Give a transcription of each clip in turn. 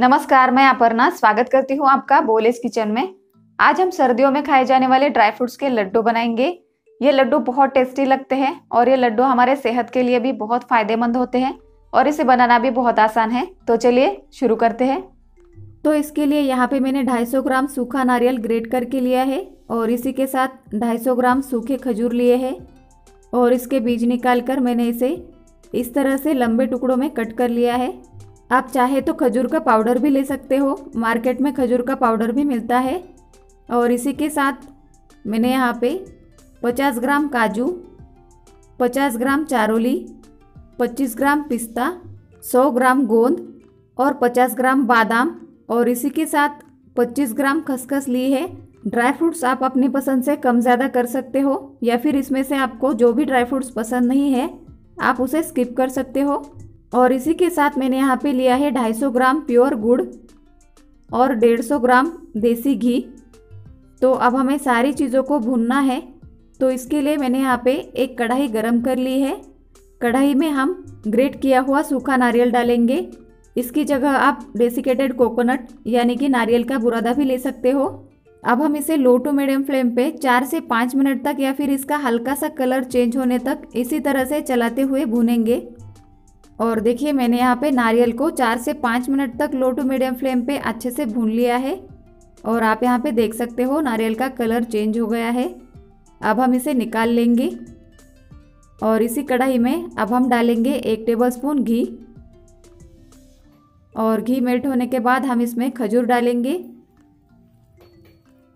नमस्कार, मैं अपर्णा स्वागत करती हूँ आपका बोलेस किचन में। आज हम सर्दियों में खाए जाने वाले ड्राई फ्रूट्स के लड्डू बनाएंगे। ये लड्डू बहुत टेस्टी लगते हैं और ये लड्डू हमारे सेहत के लिए भी बहुत फायदेमंद होते हैं और इसे बनाना भी बहुत आसान है। तो चलिए शुरू करते हैं। तो इसके लिए यहाँ पे मैंने 250 ग्राम सूखा नारियल ग्रेट करके लिया है और इसी के साथ 250 ग्राम सूखे खजूर लिए हैं और इसके बीज निकाल कर मैंने इसे इस तरह से लंबे टुकड़ों में कट कर लिया है। आप चाहे तो खजूर का पाउडर भी ले सकते हो, मार्केट में खजूर का पाउडर भी मिलता है। और इसी के साथ मैंने यहाँ पे 50 ग्राम काजू, 50 ग्राम चारोली, 25 ग्राम पिस्ता, 100 ग्राम गोंद और 50 ग्राम बादाम और इसी के साथ 25 ग्राम खसखस ली है। ड्राई फ्रूट्स आप अपनी पसंद से कम ज़्यादा कर सकते हो या फिर इसमें से आपको जो भी ड्राई फ्रूट्स पसंद नहीं है आप उसे स्किप कर सकते हो। और इसी के साथ मैंने यहाँ पे लिया है 250 ग्राम प्योर गुड़ और 150 ग्राम देसी घी। तो अब हमें सारी चीज़ों को भूनना है। तो इसके लिए मैंने यहाँ पे एक कढ़ाई गरम कर ली है। कढ़ाई में हम ग्रेट किया हुआ सूखा नारियल डालेंगे। इसकी जगह आप डेसिकेटेड कोकोनट यानी कि नारियल का बुरादा भी ले सकते हो। अब हम इसे लो टू मीडियम फ्लेम पे 4 से 5 मिनट तक या फिर इसका हल्का सा कलर चेंज होने तक इसी तरह से चलाते हुए भूनेंगे। और देखिए मैंने यहाँ पे नारियल को 4 से 5 मिनट तक लो टू मीडियम फ्लेम पे अच्छे से भून लिया है और आप यहाँ पे देख सकते हो नारियल का कलर चेंज हो गया है। अब हम इसे निकाल लेंगे और इसी कढ़ाई में अब हम डालेंगे 1 टेबलस्पून घी और घी मेल्ट होने के बाद हम इसमें खजूर डालेंगे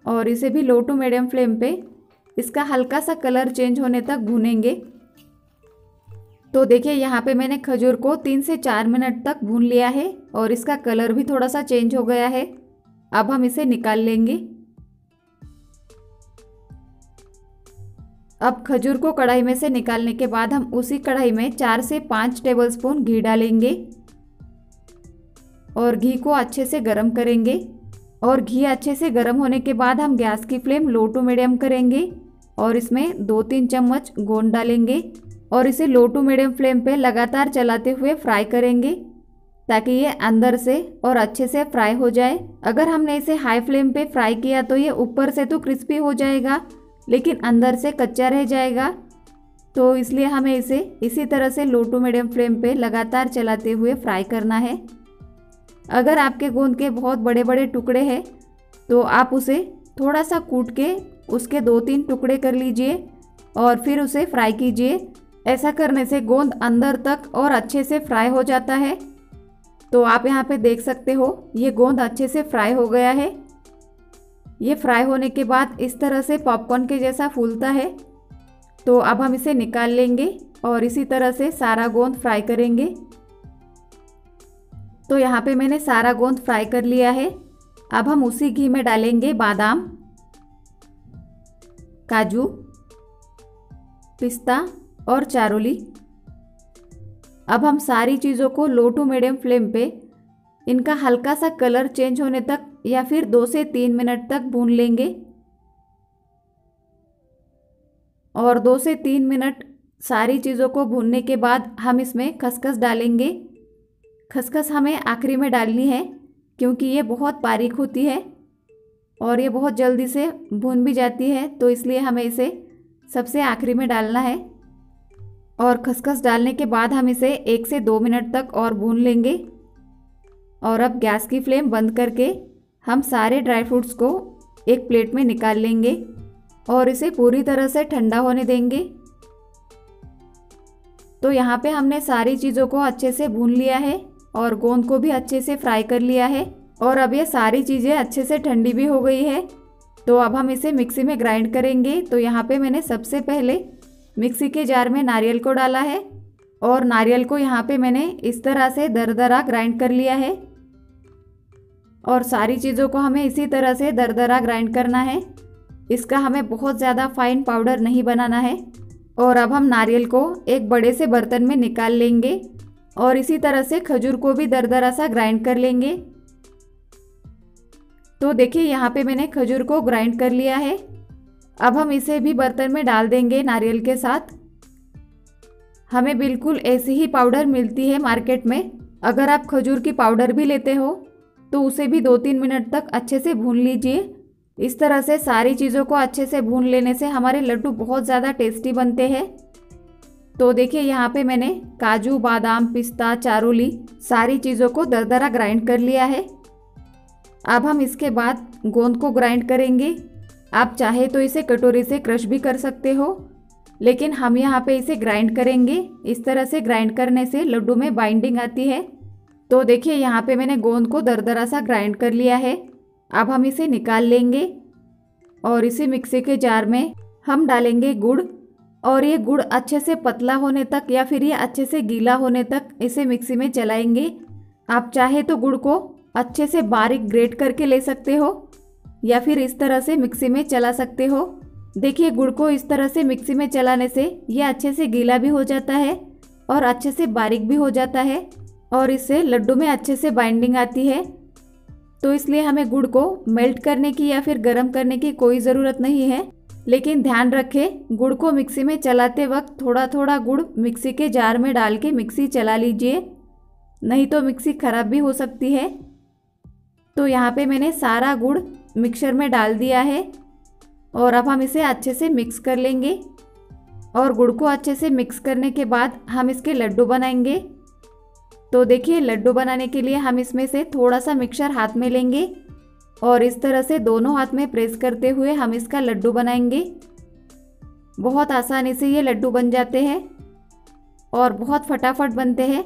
और इसे भी लो टू मीडियम फ्लेम पे इसका हल्का सा कलर चेंज होने तक भूनेंगे। तो देखिए यहाँ पे मैंने खजूर को 3 से 4 मिनट तक भून लिया है और इसका कलर भी थोड़ा सा चेंज हो गया है। अब हम इसे निकाल लेंगे। अब खजूर को कढ़ाई में से निकालने के बाद हम उसी कढ़ाई में 4 से 5 टेबलस्पून घी डालेंगे और घी को अच्छे से गर्म करेंगे। और घी अच्छे से गर्म होने के बाद हम गैस की फ्लेम लो टू मीडियम करेंगे और इसमें 2-3 चम्मच गोंद डालेंगे और इसे लो टू मीडियम फ्लेम पे लगातार चलाते हुए फ्राई करेंगे ताकि ये अंदर से और अच्छे से फ्राई हो जाए। अगर हमने इसे हाई फ्लेम पे फ्राई किया तो ये ऊपर से तो क्रिस्पी हो जाएगा लेकिन अंदर से कच्चा रह जाएगा। तो इसलिए हमें इसे इसी तरह से लो टू मीडियम फ्लेम पे लगातार चलाते हुए फ्राई करना है। अगर आपके गोंद के बहुत बड़े बड़े टुकड़े हैं तो आप उसे थोड़ा सा कूट के उसके 2-3 टुकड़े कर लीजिए और फिर उसे फ्राई कीजिए। ऐसा करने से गोंद अंदर तक और अच्छे से फ्राई हो जाता है। तो आप यहाँ पे देख सकते हो ये गोंद अच्छे से फ्राई हो गया है। ये फ्राई होने के बाद इस तरह से पॉपकॉर्न के जैसा फूलता है। तो अब हम इसे निकाल लेंगे और इसी तरह से सारा गोंद फ्राई करेंगे। तो यहाँ पे मैंने सारा गोंद फ्राई कर लिया है। अब हम उसी घी में डालेंगे बादाम, काजू, पिस्ता और चारोली। अब हम सारी चीज़ों को लो टू मीडियम फ्लेम पे इनका हल्का सा कलर चेंज होने तक या फिर 2 से 3 मिनट तक भून लेंगे। और 2 से 3 मिनट सारी चीज़ों को भूनने के बाद हम इसमें खसखस डालेंगे। खसखस हमें आखिरी में डालनी है क्योंकि ये बहुत बारीक होती है और ये बहुत जल्दी से भून भी जाती है, तो इसलिए हमें इसे सबसे आखिरी में डालना है। और खसखस डालने के बाद हम इसे 1 से 2 मिनट तक और भून लेंगे। और अब गैस की फ्लेम बंद करके हम सारे ड्राई फ्रूट्स को एक प्लेट में निकाल लेंगे और इसे पूरी तरह से ठंडा होने देंगे। तो यहाँ पे हमने सारी चीज़ों को अच्छे से भून लिया है और गोंद को भी अच्छे से फ्राई कर लिया है और अब ये सारी चीज़ें अच्छे से ठंडी भी हो गई है। तो अब हम इसे मिक्सी में ग्राइंड करेंगे। तो यहाँ पे मैंने सबसे पहले मिक्सी के जार में नारियल को डाला है और नारियल को यहाँ पे मैंने इस तरह से दरदरा ग्राइंड कर लिया है। और सारी चीज़ों को हमें इसी तरह से दरदरा ग्राइंड करना है। इसका हमें बहुत ज़्यादा फाइन पाउडर नहीं बनाना है। और अब हम नारियल को एक बड़े से बर्तन में निकाल लेंगे और इसी तरह से खजूर को भी दरदरा सा ग्राइंड कर लेंगे। तो देखिए यहाँ पे मैंने खजूर को ग्राइंड कर लिया है। अब हम इसे भी बर्तन में डाल देंगे नारियल के साथ। हमें बिल्कुल ऐसी ही पाउडर मिलती है मार्केट में। अगर आप खजूर की पाउडर भी लेते हो तो उसे भी 2-3 मिनट तक अच्छे से भून लीजिए। इस तरह से सारी चीज़ों को अच्छे से भून लेने से हमारे लड्डू बहुत ज़्यादा टेस्टी बनते हैं। तो देखिए यहाँ पे मैंने काजू, बादाम, पिस्ता, चारोली सारी चीज़ों को दरदरा ग्राइंड कर लिया है। अब हम इसके बाद गोंद को ग्राइंड करेंगे। आप चाहे तो इसे कटोरी से क्रश भी कर सकते हो, लेकिन हम यहाँ पे इसे ग्राइंड करेंगे। इस तरह से ग्राइंड करने से लड्डू में बाइंडिंग आती है। तो देखिए यहाँ पे मैंने गोंद को दरदरा सा ग्राइंड कर लिया है। अब हम इसे निकाल लेंगे और इसी मिक्सी के जार में हम डालेंगे गुड़, और ये गुड़ अच्छे से पतला होने तक या फिर ये अच्छे से गीला होने तक इसे मिक्सी में चलाएंगे। आप चाहे तो गुड़ को अच्छे से बारीक ग्रेट करके ले सकते हो या फिर इस तरह से मिक्सी में चला सकते हो। देखिए गुड़ को इस तरह से मिक्सी में चलाने से ये अच्छे से गीला भी हो जाता है और अच्छे से बारीक भी हो जाता है, और इससे लड्डू में अच्छे से बाइंडिंग आती है। तो इसलिए हमें गुड़ को मेल्ट करने की या फिर गर्म करने की कोई ज़रूरत नहीं है, लेकिन ध्यान रखें गुड़ को मिक्सी में चलाते वक्त थोड़ा थोड़ा गुड़ मिक्सी के जार में डाल के मिक्सी चला लीजिए, नहीं तो मिक्सी ख़राब भी हो सकती है। तो यहाँ पे मैंने सारा गुड़ मिक्सर में डाल दिया है और अब हम इसे अच्छे से मिक्स कर लेंगे। और गुड़ को अच्छे से मिक्स करने के बाद हम इसके लड्डू बनाएंगे। तो देखिए लड्डू बनाने के लिए हम इसमें से थोड़ा सा मिक्सचर हाथ में लेंगे और इस तरह से दोनों हाथ में प्रेस करते हुए हम इसका लड्डू बनाएंगे। बहुत आसानी से ये लड्डू बन जाते हैं और बहुत फटाफट बनते हैं,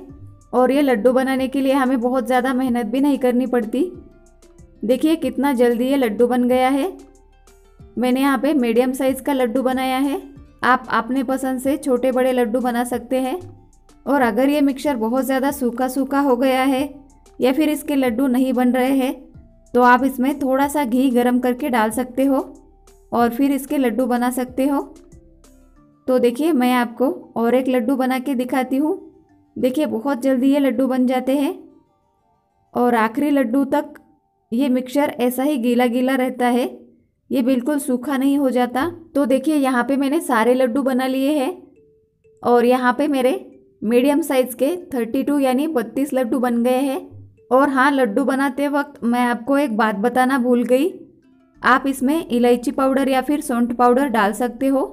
और ये लड्डू बनाने के लिए हमें बहुत ज़्यादा मेहनत भी नहीं करनी पड़ती। देखिए कितना जल्दी ये लड्डू बन गया है। मैंने यहाँ पे मीडियम साइज़ का लड्डू बनाया है। आप अपने पसंद से छोटे बड़े लड्डू बना सकते हैं। और अगर ये मिक्सचर बहुत ज़्यादा सूखा सूखा हो गया है या फिर इसके लड्डू नहीं बन रहे हैं, तो आप इसमें थोड़ा सा घी गरम करके डाल सकते हो और फिर इसके लड्डू बना सकते हो। तो देखिए मैं आपको और एक लड्डू बना के दिखाती हूँ। देखिए बहुत जल्दी ये लड्डू बन जाते हैं और आखिरी लड्डू तक ये मिक्सचर ऐसा ही गीला गीला रहता है, ये बिल्कुल सूखा नहीं हो जाता। तो देखिए यहाँ पे मैंने सारे लड्डू बना लिए हैं और यहाँ पे मेरे मीडियम साइज़ के 32 यानी 32 लड्डू बन गए हैं। और हाँ, लड्डू बनाते वक्त मैं आपको एक बात बताना भूल गई, आप इसमें इलायची पाउडर या फिर सौंठ पाउडर डाल सकते हो।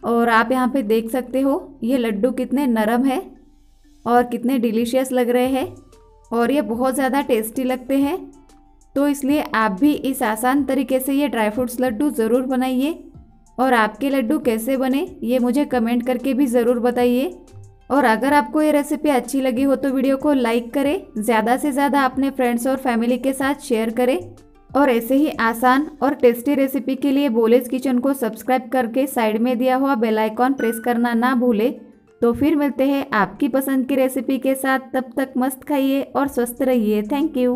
और आप यहाँ पे देख सकते हो ये लड्डू कितने नरम है और कितने डिलीशियस लग रहे हैं, और ये बहुत ज़्यादा टेस्टी लगते हैं। तो इसलिए आप भी इस आसान तरीके से ये ड्राई फ्रूट्स लड्डू ज़रूर बनाइए। और आपके लड्डू कैसे बने ये मुझे कमेंट करके भी ज़रूर बताइए। और अगर आपको ये रेसिपी अच्छी लगी हो तो वीडियो को लाइक करें, ज़्यादा से ज़्यादा अपने फ्रेंड्स और फैमिली के साथ शेयर करें। और ऐसे ही आसान और टेस्टी रेसिपी के लिए बोलेस किचन को सब्सक्राइब करके साइड में दिया हुआ बेल आइकॉन प्रेस करना ना भूलें। तो फिर मिलते हैं आपकी पसंद की रेसिपी के साथ। तब तक मस्त खाइए और स्वस्थ रहिए। Thank you.